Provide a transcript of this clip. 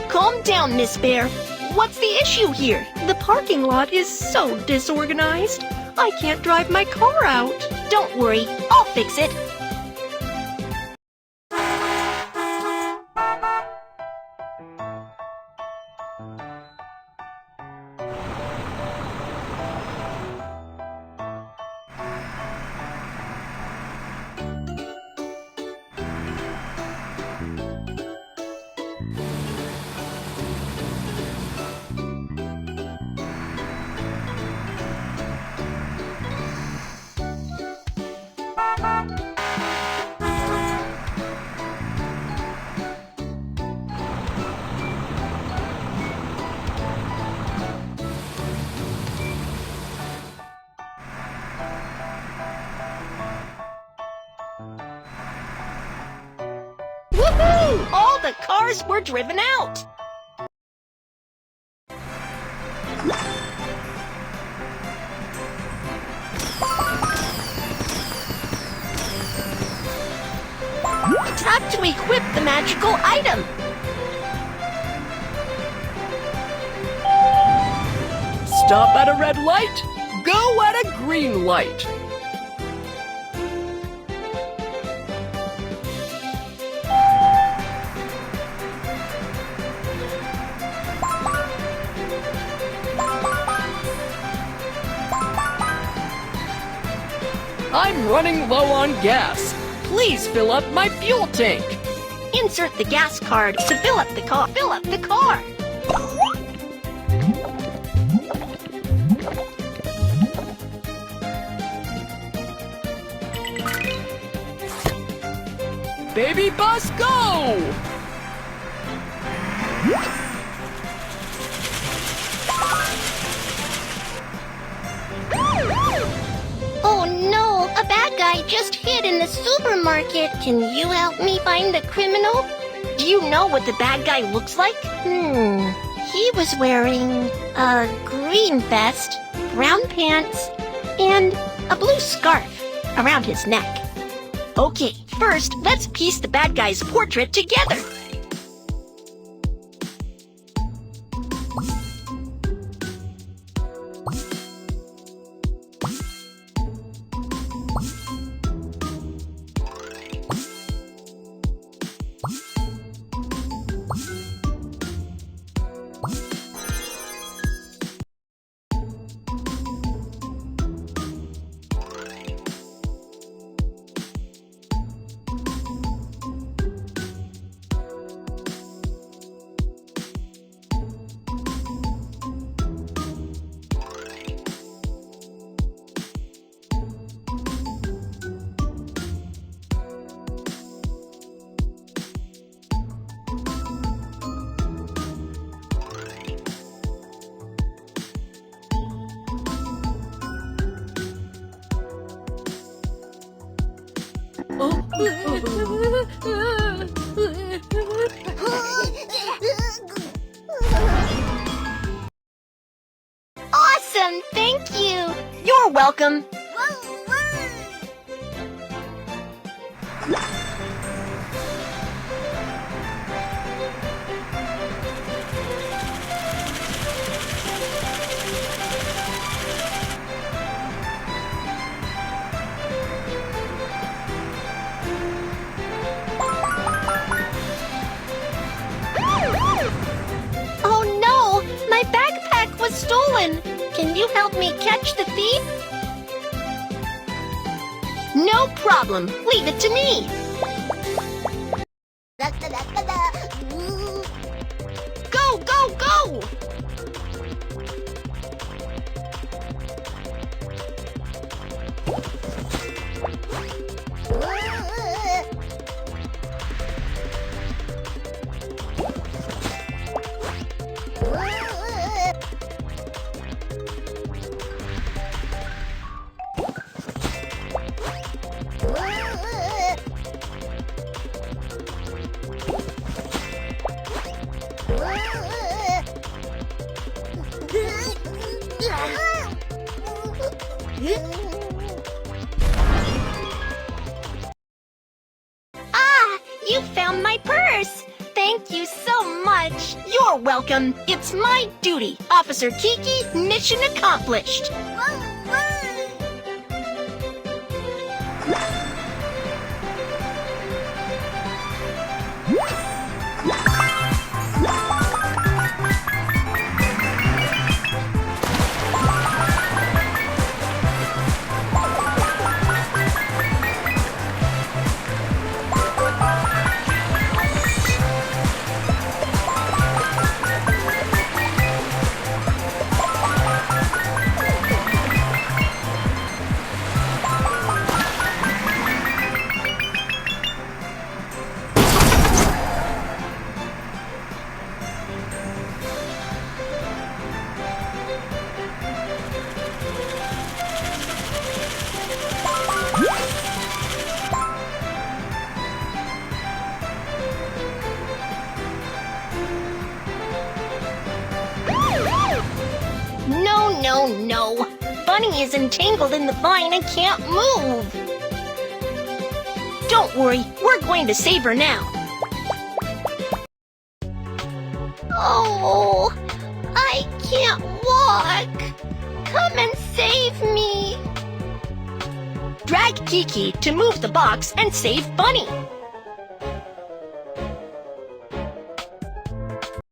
Calm down, Miss Bear. What's the issue here? The parking lot is so disorganized. I can't drive my car out. Don't worry, I'll fix it. Woohoo! All the cars were driven out! Tap to equip the magical item! Stop at a red light, go at a green light. I'm running low on gas. Please fill up my fuel tank. Insert the gas card to fill up the car. Fill up the car! Baby bus, go! Oh no, a bad guy just hid in the supermarket. Can you help me find the criminal? Do you know what the bad guy looks like? He was wearing a green vest, brown pants, and a blue scarf around his neck. Okay, first, let's piece the bad guy's portrait together. Awesome, thank you. You're welcome. Oh no, my backpack was stolen. Can you help me catch the thief? No problem. Leave it to me. Go, go, go! You found my purse! Thank you so much! You're welcome! It's my duty! Officer Kiki, mission accomplished! No. Bunny is entangled in the vine and can't move. Don't worry, we're going to save her now. Oh, I can't walk. Come and save me. Drag Kiki to move the box and save Bunny.